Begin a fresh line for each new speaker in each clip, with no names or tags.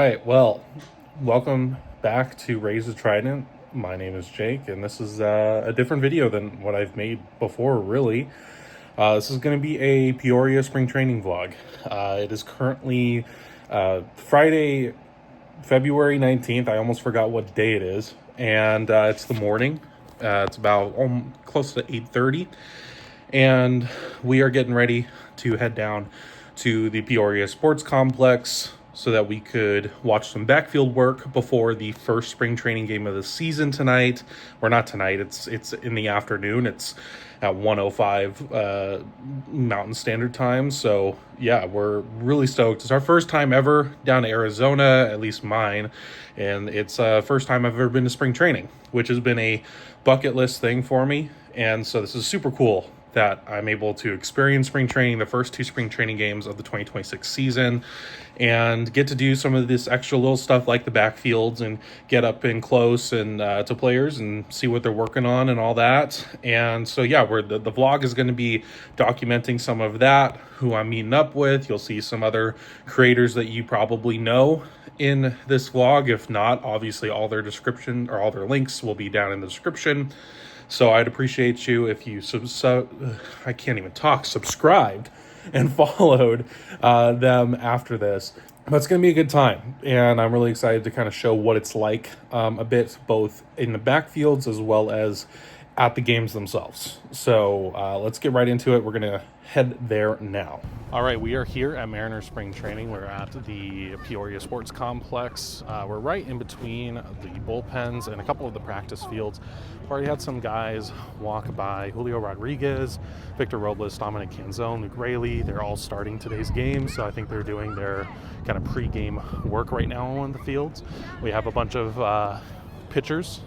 All right, well, welcome back to Raise the Trident. My name is Jake, and this is a different video than what I've made before, really. This is going to be a Peoria spring training vlog. It is currently Friday, February 19th. I almost forgot what day it is, and it's the morning. It's about close to 8:30, and we are getting ready to head down to the Peoria Sports Complex so that we could watch some backfield work before the first spring training game of the season tonight. Or not tonight, it's in the afternoon. It's at 1:05 Mountain Standard Time. So yeah, we're really stoked. It's our first time ever down to Arizona, at least mine, and it's first time I've ever been to spring training, which has been a bucket list thing for me. And so this is super cool that I'm able to experience spring training, the first two spring training games of the 2026 season, and get to do some of this extra little stuff like the backfields and get up in close and to players and see what they're working on and all that. And so yeah, the vlog is going to be documenting some of that, who I'm meeting up with. You'll see some other creators that you probably know in this vlog. If not, obviously all their description or all their links will be down in the description. So I'd appreciate you if you I can't even talk, subscribed and followed them after this. But it's going to be a good time, and I'm really excited to kind of show what it's like a bit, both in the backfields as well as at the games themselves. So let's get right into it. We're going to head there now. All right, we are here at Mariners Spring Training. We're at the Peoria Sports Complex. We're right in between the bullpens and a couple of the practice fields. We've already had some guys walk by. Julio Rodriguez, Victor Robles, Dominic Canzone, Luke Raley. They're all starting today's game, so I think they're doing their kind of pre-game work right now on the fields. We have a bunch of pitchers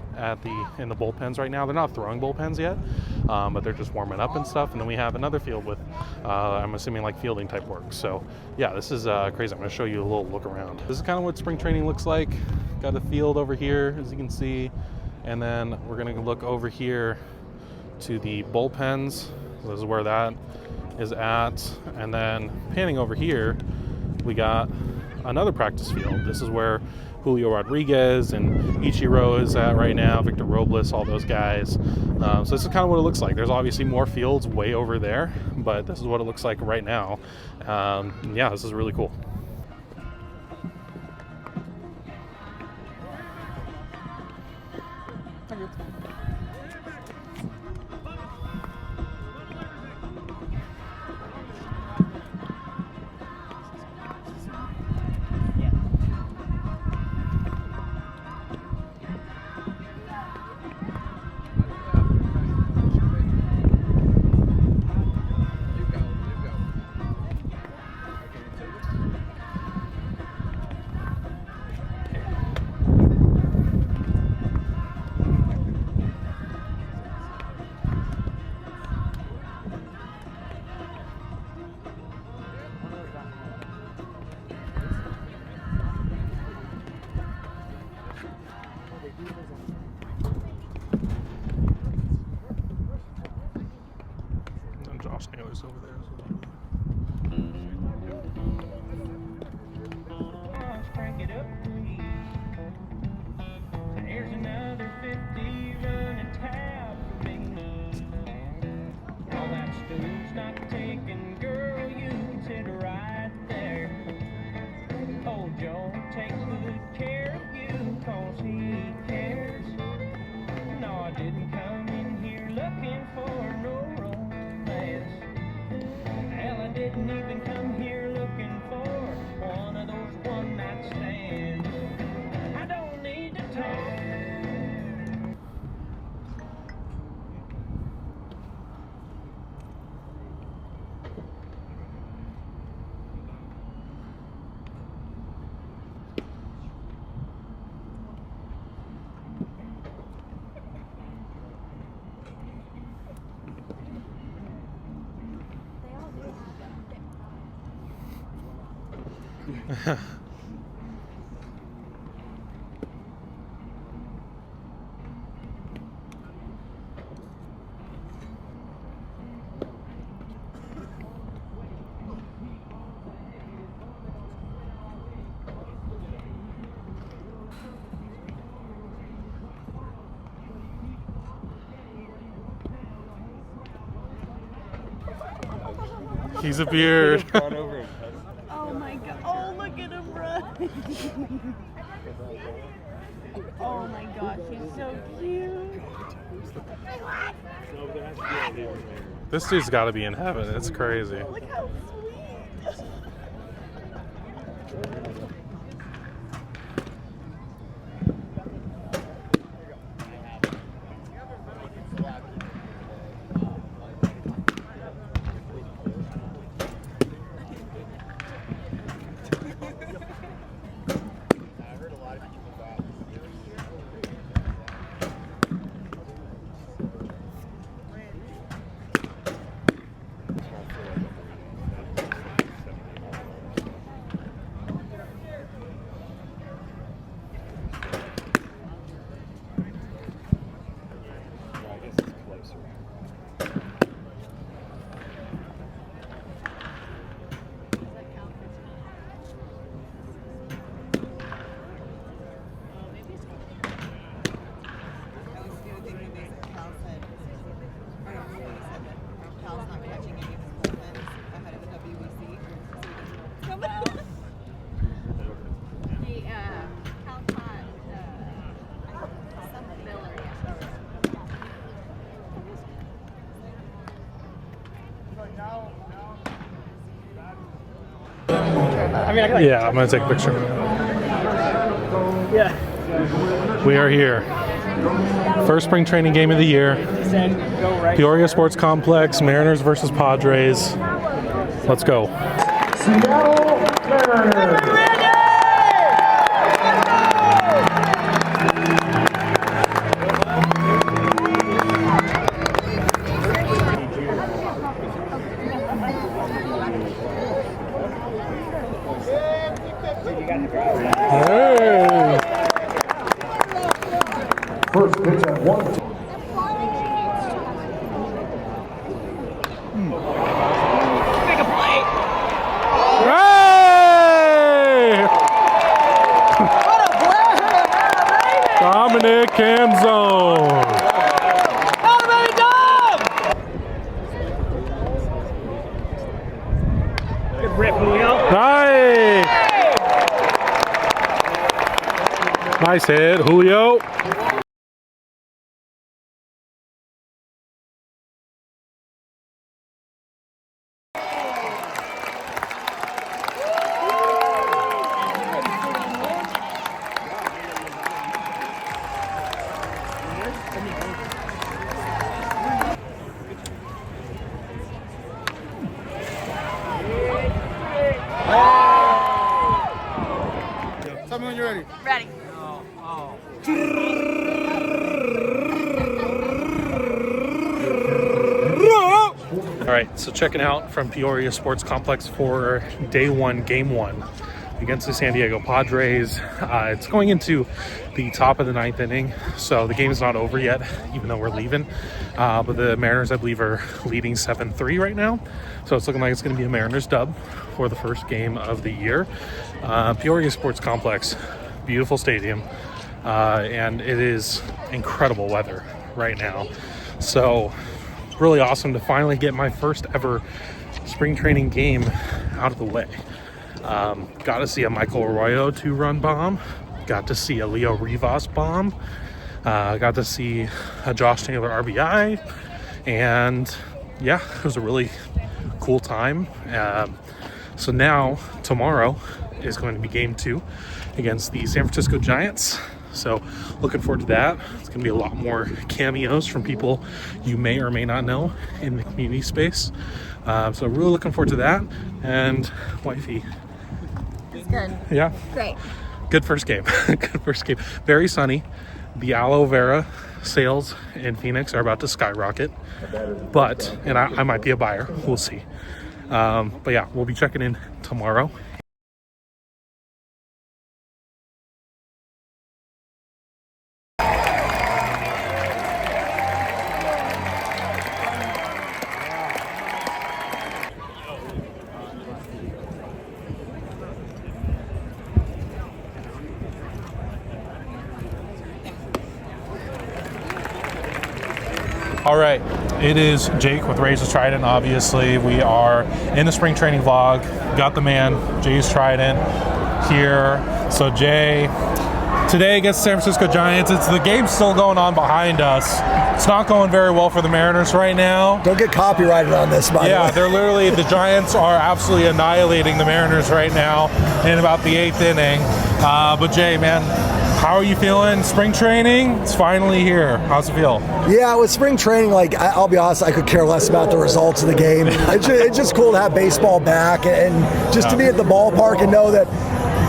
in the bullpens right now. They're not throwing bullpens yet, but they're just warming up and stuff. And then we have another field with, I'm assuming, like fielding type work. So yeah, this is crazy. I'm going to show you a little look around. This is kind of what spring training looks like. Got a field over here, as you can see, and then we're going to look over here to the bullpens. So this is where that is at, and then panning over here, we got another practice field. This is where Julio Rodriguez and Ichiro is at right now, Victor Robles, all those guys. So this is kind of what it looks like. There's obviously more fields way over there, but this is what it looks like right now. Yeah, this is really cool. Josh Naylor's over there as well.
Crank it up, there's another 50 running tab for me. All that stew's not taken, girl, you can sit right there. Old Joe takes good care of you, 'cause he cares. No, I didn't come in here looking for no romance. Hell, I didn't even come here looking for one of those one-night stands. I don't need to talk.
He's appeared.
Oh my god. Oh, look at him run. Oh my gosh, he's so cute.
This dude's got to be in heaven. It's crazy.
Look how sweet.
Yeah, I'm gonna take a picture.
Yeah.
We are here. First spring training game of the year. Peoria Sports Complex, Mariners versus Padres. Let's go.
Seattlemariners.
Hey.
First pitch at 1.
Make a play.
Hey!
What a play!
Dominic Canzone.
Elevate Dom! Good rip, Julio.
Nice. Nice hit, Julio.
Tell me when you're ready.
Ready.
All right, so checking out from Peoria Sports Complex for day one, game one against the San Diego Padres. It's going into the top of the ninth inning, so the game is not over yet, even though we're leaving. But the Mariners, I believe, are leading 7-3 right now. So it's looking like it's going to be a Mariners dub for the first game of the year. Peoria Sports Complex, beautiful stadium, and it is incredible weather right now. So really awesome to finally get my first ever spring training game out of the way. Got to see a Michael Arroyo 2-run bomb. Got to see a Leo Rivas bomb. Got to see a Josh Taylor RBI. And yeah, it was a really cool time. So now, tomorrow is going to be game 2 against the San Francisco Giants. So looking forward to that. It's going to be a lot more cameos from people you may or may not know in the community space. So really looking forward to that. And wifey.
It's good.
Yeah.
Great.
Good first game. Good first game. Very sunny. The aloe vera sales in Phoenix are about to skyrocket. But, and I might be a buyer. We'll see. But yeah, we'll be checking in tomorrow. All right, it is Jake with Raise the Trident. Obviously, we are in the spring training vlog. Got the man, Jay's Trident, here. So Jay, today against the San Francisco Giants, the game's still going on behind us. It's not going very well for the Mariners right now.
Don't get copyrighted on this, by the way.
Yeah, they're literally, the Giants are absolutely annihilating the Mariners right now in about the 8th inning. But Jay, man, how are you feeling? Spring training, it's finally here. How's it feel?
Yeah, with spring training, like, I'll be honest, I could care less about the results of the game. It's just cool to have baseball back and just to be at the ballpark and know that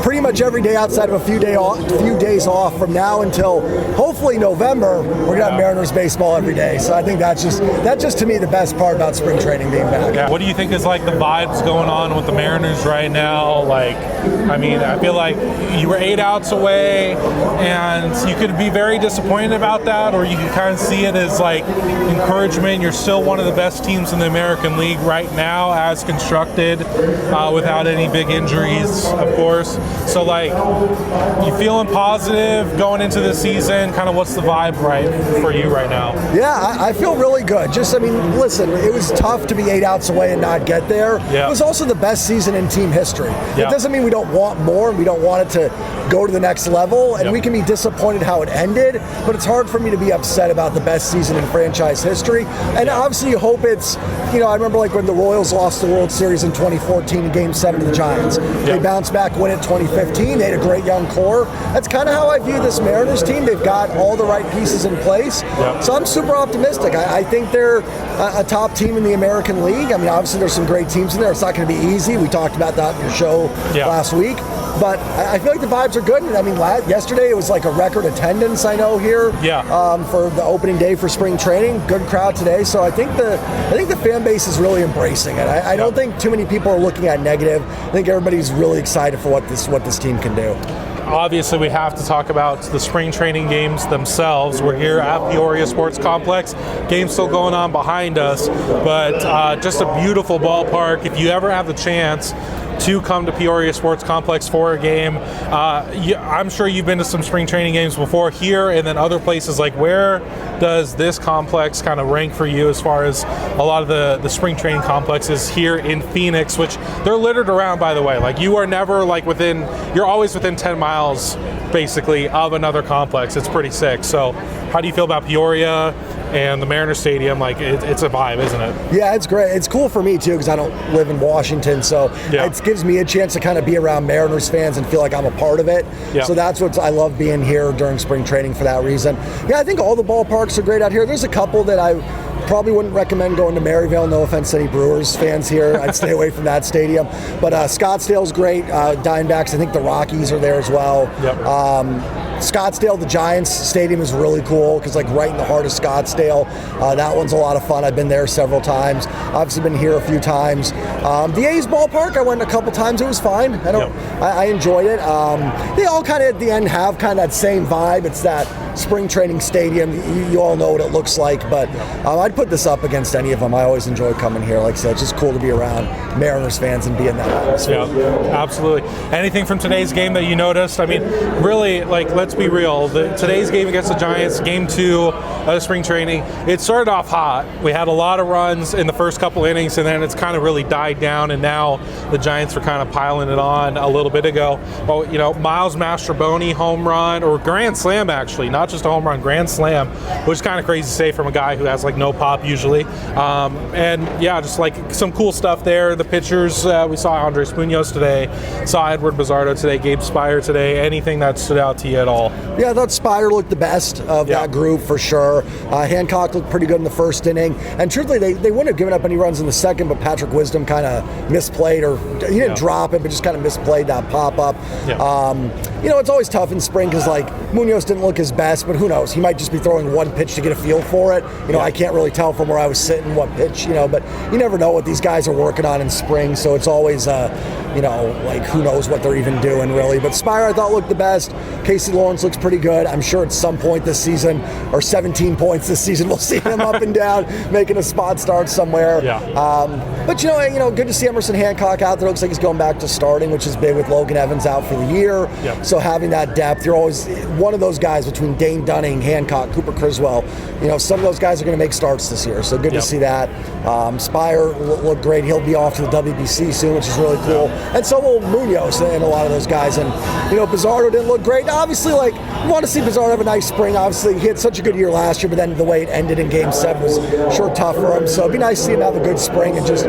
pretty much every day outside of a few days off from now until hopefully November, we're gonna have Mariners baseball every day. So I think that's just to me the best part about spring training being back.
Yeah. What do you think is like the vibes going on with the Mariners right now? Like, I mean, I feel like you were 8 outs away, and you could be very disappointed about that, or you can kind of see it as like encouragement. You're still one of the best teams in the American League right now, as constructed, without any big injuries, of course. So, like, you feeling positive going into the season? Kind of what's the vibe right for you right now?
Yeah, I feel really good. Just, I mean, listen, it was tough to be 8 outs away and not get there.
Yeah.
It was also the best season in team history.
Yeah.
It doesn't mean we don't want more and we don't want it to go to the next level, and we can be disappointed how it ended, but it's hard for me to be upset about the best season in franchise history. And obviously you hope it's, you know, I remember like when the Royals lost the World Series in 2014 in Game 7 to the Giants. They bounced back, win it 2015. They had a great young core. That's kind of how I view this Mariners team. They've got all the right pieces in place. So I'm super optimistic. I think they're a top team in the American League. I mean, obviously there's some great teams in there. It's not going to be easy. We talked about that in your show last week. But I feel like the vibes are good. And I mean, yesterday it was like a record attendance, I know, here for the opening day for spring training. Good crowd today. So I think the fan base is really embracing it. I don't think too many people are looking at negative. I think everybody's really excited for what this team can do.
Obviously, we have to talk about the spring training games themselves. We're here at Peoria Sports Complex. Game's still going on behind us, but just a beautiful ballpark. If you ever have the chance to come to Peoria Sports Complex for a game, I'm sure you've been to some spring training games before here and then other places. Like, where does this complex kind of rank for you as far as a lot of the spring training complexes here in Phoenix, which they're littered around, by the way. Like, you are never like you're always within 10 miles basically of another complex. It's pretty sick. So how do you feel about Peoria and the Mariners Stadium? Like, it's a vibe, isn't it?
Yeah, it's great. It's cool for me too because I don't live in Washington, so it gives me a chance to kind of be around Mariners fans and feel like I'm a part of it. So that's what I love being here during spring training for that reason. Yeah, I think all the ballparks are great out here. There's a couple that I probably wouldn't recommend going to Maryville. No offense to any Brewers fans here. I'd stay away from that stadium. But Scottsdale's great. Diamondbacks, I think the Rockies are there as well. Scottsdale, the Giants stadium is really cool because like right in the heart of Scottsdale. That one's a lot of fun. I've been there several times. Obviously been here a few times. The A's ballpark, I went a couple times. It was fine. I enjoyed it. They all kind of at the end have kind of that same vibe. It's that spring training stadium. You all know what it looks like, but I'd put this up against any of them. I always enjoy coming here. Like I said, it's just cool to be around Mariners fans and be in that atmosphere.
Yeah, absolutely. Anything from today's game that you noticed? I mean, really, like, let's be real. Today's game against the Giants, game 2 of spring training, it started off hot. We had a lot of runs in the first couple innings, and then it's kind of really died down, and now the Giants are kind of piling it on a little bit ago. Well, you know, Miles Mastrobuoni home run, or grand slam actually, not just a home run, grand slam, which is kind of crazy to say from a guy who has like no pop usually. And yeah, just like some cool stuff there. The pitchers, we saw Andres Munoz today, saw Edward Bizardo today, Gabe Spire today. Anything that stood out to you at all?
Yeah, I thought Spire looked the best of that group for sure. Hancock looked pretty good in the first inning, and truthfully they wouldn't have given up any runs in the second, but Patrick Wisdom kind of misplayed, or he didn't drop it, but just kind of misplayed that pop-up. You know, it's always tough in spring because like Munoz didn't look his best, but who knows? He might just be throwing one pitch to get a feel for it. You know, I can't really tell from where I was sitting what pitch, you know, but you never know what these guys are working on in spring, so it's always like who knows what they're even doing really. But Spire I thought looked the best. Casey Lawrence looks pretty good. I'm sure at some point this season, or 17 points this season, we'll see him up and down making a spot start somewhere.
Yeah.
But good to see Emerson Hancock out there. Looks like he's going back to starting, which is big with Logan Evans out for the year.
Yep.
So having that depth, you're always one of those guys between Dane Dunning, Hancock, Cooper Criswell. Some of those guys are going to make starts this year. So good to see that. Spire looked great. He'll be off to the WBC soon, which is really cool. And so will Munoz and a lot of those guys. And Bizarro didn't look great. Obviously, you want to see Bizarro have a nice spring. Obviously, he had such a good year last year, but then the way it ended in Game 7 was sure tough for him. So it'd be nice to see him have a good spring and just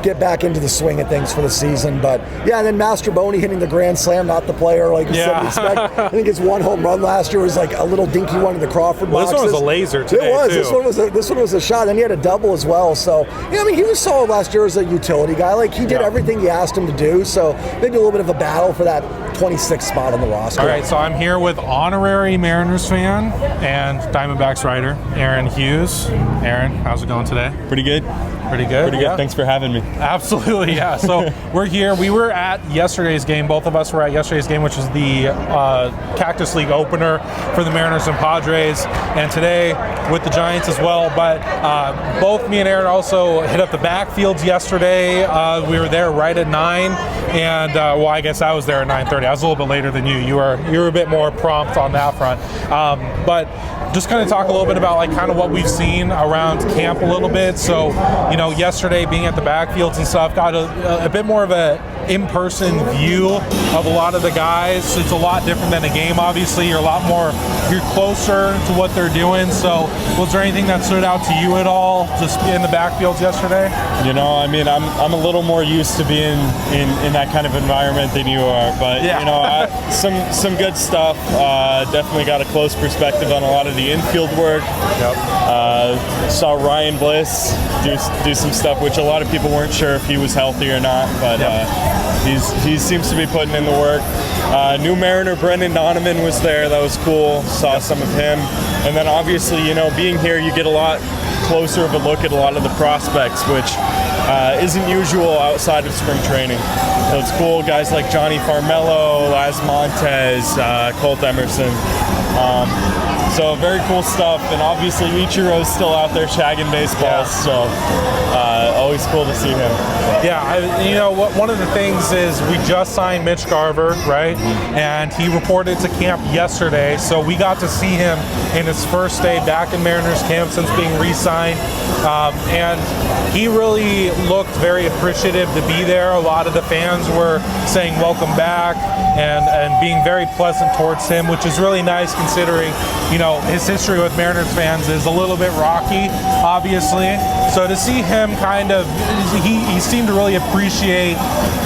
get back into the swing of things for the season. But yeah, and then Master Boney hitting the grand slam, not the player like you said we expect. I think his one home run last year was like a little dinky one in the Crawford boxes.
This one was a laser today.
It was.
Too.
This one was a shot, and he had a double as well. So he was solid last year as a utility guy. Like he did everything you asked him to do. So maybe a little bit of a battle for that 26th spot on the roster.
All right, so I'm here with honorary Mariners fan and Diamondbacks writer Aaron Hughes. Aaron, how's it going today?
Pretty good.
Pretty good.
Pretty good.
Yeah.
Thanks for having me.
Absolutely, yeah. So we're here. We were at yesterday's game. Both of us were at yesterday's game, which is the Cactus League opener for the Mariners and Padres, and today with the Giants as well. But both me and Aaron also hit up the backfields yesterday. We were there right at 9, and I guess I was there at 9:30. I was a little bit later than you. You were a bit more prompt on that front. But just kind of talk a little bit about kind of what we've seen around camp a little bit. So, yesterday being at the backfields and stuff, got a bit more of a in-person view of a lot of the guys. It's a lot different than a game, obviously. You're closer to what they're doing. So was there anything that stood out to you at all just in the backfields yesterday?
I'm a little more used to being in that kind of environment than you are, but some good stuff. Definitely got a close perspective on a lot of the infield work.
Yep.
Saw Ryan Bliss do some stuff which a lot of people weren't sure if he was healthy or not, but he seems to be putting in the work. New Mariner Brendan Donovan was there. That was cool. Saw some of him. And then obviously, being here, you get a lot closer of a look at a lot of the prospects, which isn't usual outside of spring training. So it's cool. Guys like Johnny Farmello, Laz Montez, Colt Emerson. So very cool stuff, and obviously Ichiro's still out there shagging baseballs, so always cool to see him.
Yeah, one of the things is we just signed Mitch Garver, right? And he reported to camp yesterday, so we got to see him in his first day back in Mariners camp since being re-signed, and he really looked very appreciative to be there. A lot of the fans were saying welcome back and being very pleasant towards him, which is really nice considering his history with Mariners fans is a little bit rocky, obviously. So to see him he seemed to really appreciate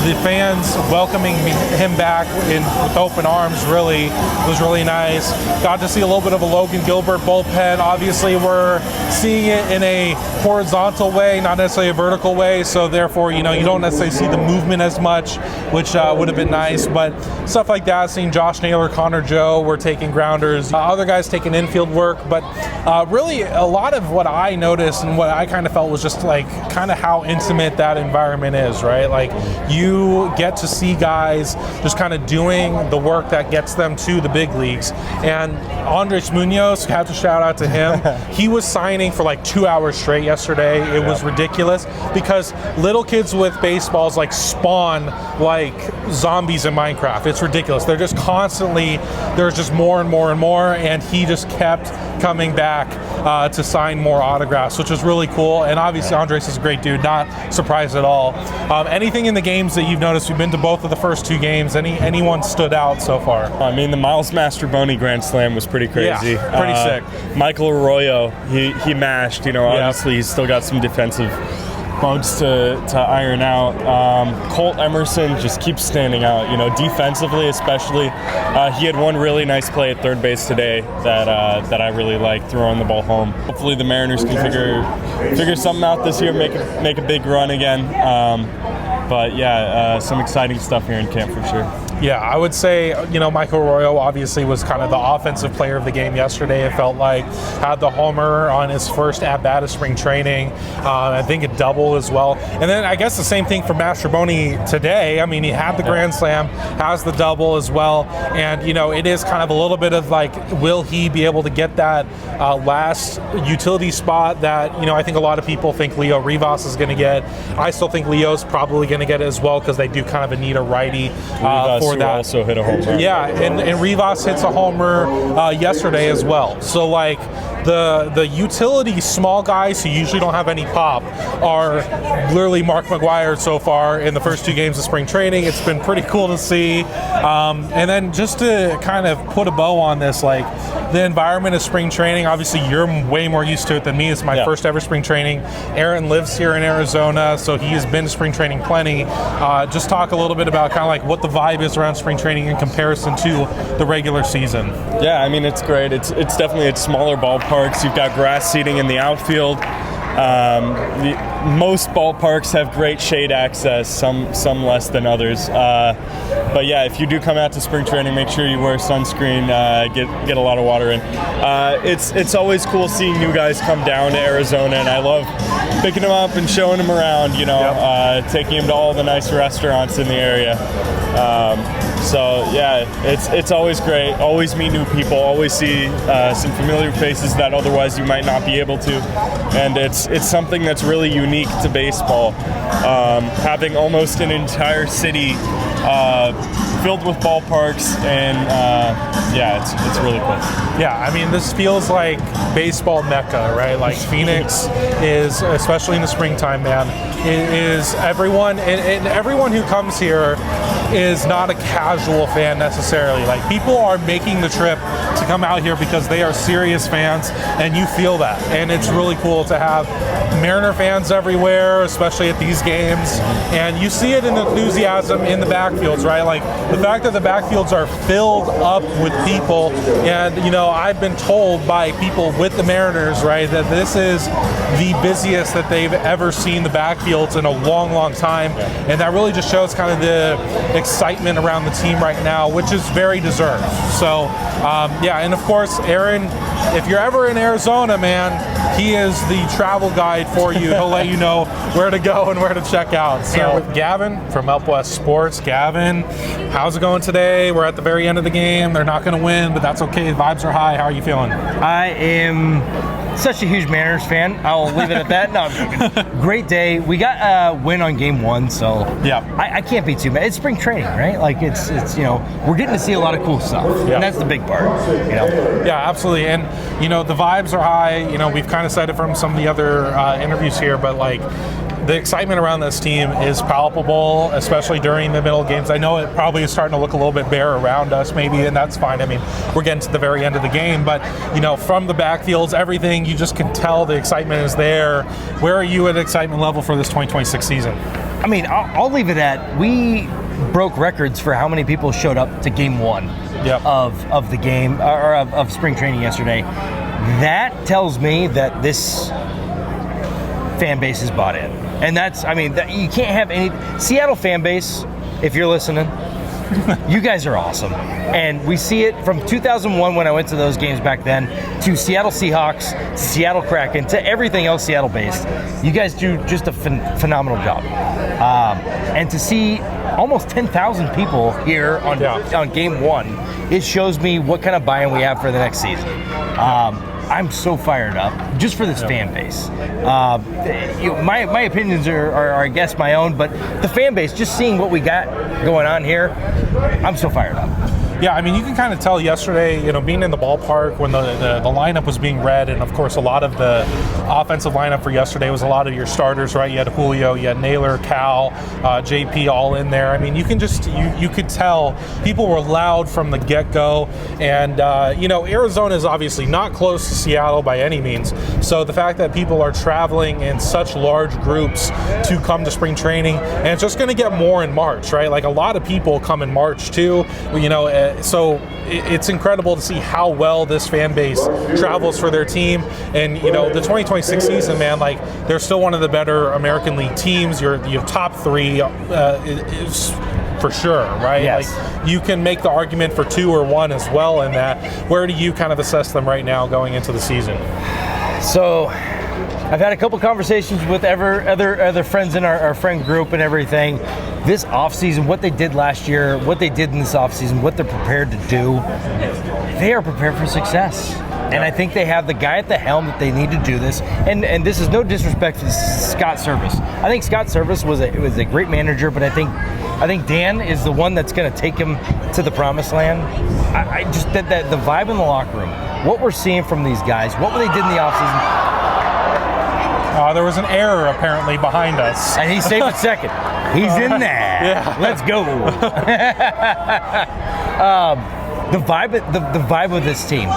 the fans welcoming him back with open arms. Was really nice. Got to see a little bit of a Logan Gilbert bullpen. Obviously, we're seeing it in a horizontal way, not necessarily a vertical way. So therefore, you don't necessarily see the movement as much, which would have been nice. But stuff like that, seeing Josh Naylor, Connor Joe were taking grounders, other guys taking infield work. But really, a lot of what I noticed and what I kind of felt was just kind of how intimate that environment is, right? You get to see guys just kind of doing the work that gets them to the big leagues. And Andres Munoz, have to shout out to him. He was signing for 2 hours straight yesterday. It was ridiculous because little kids with baseballs spawn like zombies in Minecraft. It's ridiculous. They're just constantly, there's just more and more and more, and he just kept coming back to sign more autographs, which was really cool. And obviously Andres is a great dude, not surprised at all. Anything in the games that you've noticed? We've been to both of the first 2 games. Anyone stood out so far?
The Miles Mastroboni Grand Slam was pretty crazy.
Yeah, pretty sick.
Michael Arroyo, he mashed. Obviously he's still got some defensive bugs to iron out. Colt Emerson just keeps standing out, defensively especially. He had one really nice play at third base today that I really liked, throwing the ball home. Hopefully the Mariners can figure something out this year, make a big run again. But some exciting stuff here in camp for sure.
Yeah, I would say, Michael Arroyo obviously was kind of the offensive player of the game yesterday. It felt like had the homer on his first at-bat of spring training. I think a double as well. And then I guess the same thing for Mastrobuoni today. I mean, he had the grand slam, has the double as well. And, it is kind of a little bit of like, will he be able to get that last utility spot that, I think a lot of people think Leo Rivas is going to get. I still think Leo's probably going to get it as well because they do kind of need a righty for that.
Also hit a home run.
Yeah, and Rivas hits a homer yesterday as well. So like the utility small guys who usually don't have any pop are literally Mark McGwire so far in the first 2 games of spring training. It's been pretty cool to see. And then just to kind of put a bow on this, like the environment of spring training, obviously you're way more used to it than me. It's my first ever spring training. Aaron lives here in Arizona, so he has been to spring training plenty. Just talk a little bit about kind of like what the vibe is around spring training in comparison to the regular season.
Yeah, I mean, it's great. It's definitely at smaller ballparks. You've got grass seating in the outfield. Most ballparks have great shade access, some less than others. But yeah, if you do come out to spring training, make sure you wear sunscreen, get a lot of water in. It's always cool seeing new guys come down to Arizona, and I love picking them up and showing them around, taking them to all the nice restaurants in the area. So yeah, it's always great. Always meet new people. Always see some familiar faces that otherwise you might not be able to. And it's something that's really unique to baseball. Having almost an entire city filled with ballparks, and it's really cool.
Yeah, I mean, this feels like baseball mecca, right? Like Phoenix is, especially in the springtime, man, it is everyone, and everyone who comes here is not a casual fan necessarily. Like, people are making the trip to come out here because they are serious fans, and you feel that. And it's really cool to have Mariner fans everywhere, especially at these games. And you see it in the enthusiasm in the backfields, right? Like, the fact that the backfields are filled up with people, and, I've been told by people with the Mariners, right, that this is the busiest that they've ever seen the backfields in a long, long time. And that really just shows kind of the excitement around the team right now, which is very deserved. So, and of course, Aaron, if you're ever in Arizona, man, he is the travel guide for you. He'll let you know where to go and where to check out. So with Gavin from Up West Sports. Gavin, how's it going today? We're at the very end of the game. They're not going to win, but that's okay. Vibes are high. How are you feeling?
I am such a huge Mariners fan. I'll leave it at that. No, great day. We got a win on game 1, so
yeah,
I can't be too mad. It's spring training, right? Like it's we're getting to see a lot of cool stuff, and that's the big part.
Yeah, absolutely. And the vibes are high. We've kind of said it from some of the other interviews here, but like, the excitement around this team is palpable, especially during the middle games. I know it probably is starting to look a little bit bare around us maybe, and that's fine. I mean, we're getting to the very end of the game, but, from the backfields, everything, you just can tell the excitement is there. Where are you at excitement level for this 2026 season?
I mean, I'll leave it at, we broke records for how many people showed up to game 1 of the game, or of spring training yesterday. That tells me that this fan base is bought in. And that's, you can't have any Seattle fan base, if you're listening, you guys are awesome. And we see it from 2001 when I went to those games back then, to Seattle Seahawks, Seattle Kraken, to everything else Seattle based. You guys do just a phenomenal job. And to see almost 10,000 people here on game 1, it shows me what kind of buy-in we have for the next season. I'm so fired up just for this fan base. My opinions are, I guess, my own, but the fan base, just seeing what we got going on here, I'm so fired up.
Yeah, I mean, you can kind of tell yesterday, being in the ballpark when the lineup was being read, and of course a lot of the offensive lineup for yesterday was a lot of your starters, right? You had Julio, you had Naylor, Cal, JP all in there. I mean, you can just, you could tell people were loud from the get-go, and, Arizona is obviously not close to Seattle by any means, so the fact that people are traveling in such large groups to come to spring training, and it's just going to get more in March, right? Like, a lot of people come in March too, so it's incredible to see how well this fan base travels for their team. And, the 2026 season, man, like, they're still one of the better American League teams. You have top 3. for sure, right?
Yes.
Like, you can make the argument for 2 or 1 as well in that. Where do you kind of assess them right now going into the season?
So I've had a couple conversations with other friends in our friend group and everything. This offseason, what they did last year, what they did in this offseason, what they're prepared to do, they are prepared for success. And I think they have the guy at the helm that they need to do this. And this is no disrespect to Scott Service. I think Scott Service was a great manager, but I think Dan is the one that's going to take him to the promised land. I just that the vibe in the locker room, what we're seeing from these guys, what they did in the offseason.
There was an error apparently behind us.
And he's safe at second. He's in there.
Yeah.
Let's go. The vibe of this team.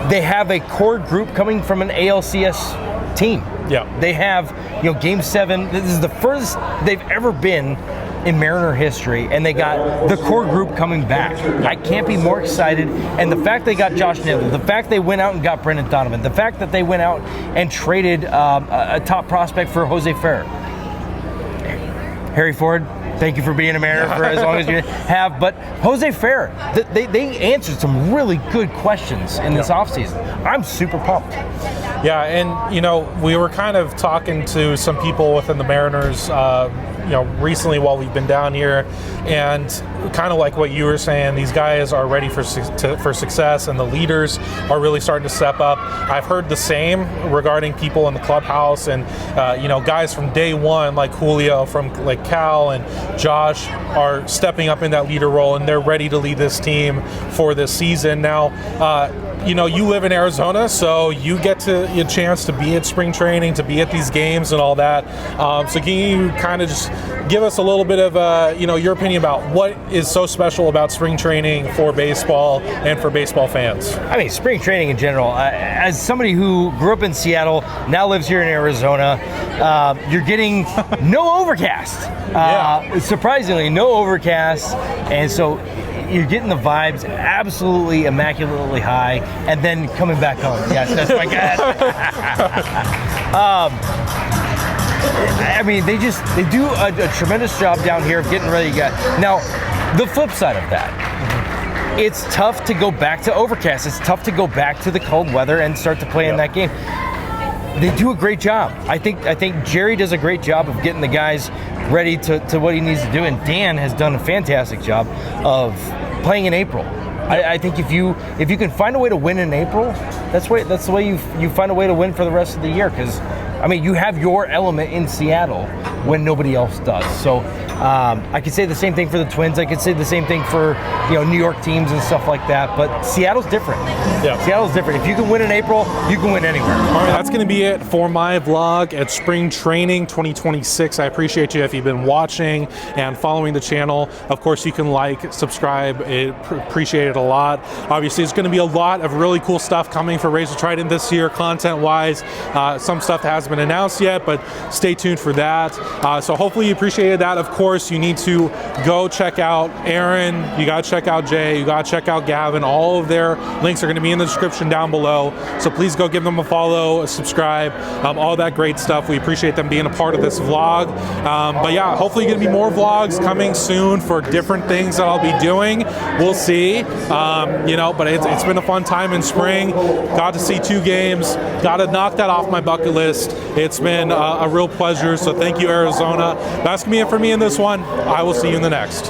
They have a core group coming from an ALCS team.
Yeah.
They have, Game 7. This is the furthest they've ever been in Mariner history, and they got the core group coming back. I can't be more excited. And the fact they got Josh Naylor, the fact they went out and got Brendan Donovan, the fact that they went out and traded a top prospect for Jose Ferrer. Harry Ford, thank you for being a Mariner for as long as you have. But Jose Ferrer, they answered some really good questions in this offseason. I'm super pumped.
Yeah, and we were kind of talking to some people within the Mariners, recently while we've been down here, and kind of like what you were saying, these guys are ready for success, and the leaders are really starting to step up. I've heard the same regarding people in the clubhouse, and guys from day one like Julio, from like Cal and Josh, are stepping up in that leader role, and they're ready to lead this team for this season. Now, you live in Arizona, so you get a chance to be at spring training, to be at these games and all that. So can you kind of just give us a little bit of, your opinion about what is so special about spring training for baseball and for baseball fans?
I mean, spring training in general. As somebody who grew up in Seattle, now lives here in Arizona, you're getting no overcast. Surprisingly, no overcast, and so you're getting the vibes absolutely immaculately high, and then coming back home. Yes, that's my they do a tremendous job down here of getting ready to get. Now, the flip side of that, it's tough to go back to overcast. It's tough to go back to the cold weather and start to play in that game. They do a great job. I think Jerry does a great job of getting the guys ready to what he needs to do, and Dan has done a fantastic job of playing in April. I think if you can find a way to win in April, that's the way you find a way to win for the rest of the year, because you have your element in Seattle when nobody else does. So I could say the same thing for the Twins. I could say the same thing for New York teams and stuff like that. But Seattle's different. Yeah, Seattle's different. If you can win in April, you can win anywhere.
All right, that's going to be it for my vlog at Spring Training 2026. I appreciate you if you've been watching and following the channel. Of course, you can like, subscribe. Appreciate it a lot. Obviously, there's going to be a lot of really cool stuff coming for Raise the Trident this year, content-wise. Some stuff that hasn't been announced yet, but stay tuned for that. So hopefully you appreciated that. Of course, you need to go check out Aaron. You got to check out Jay. You got to check out Gavin. All of their links are going to be in the description down below. So please go give them a follow, a subscribe, all that great stuff. We appreciate them being a part of this vlog. But yeah, hopefully going to be more vlogs coming soon for different things that I'll be doing. We'll see. But it's been a fun time in spring. Got to see 2 games. Got to knock that off my bucket list. It's been a real pleasure. So thank you, Arizona. That's going to be it for me in this one. I will see you in the next.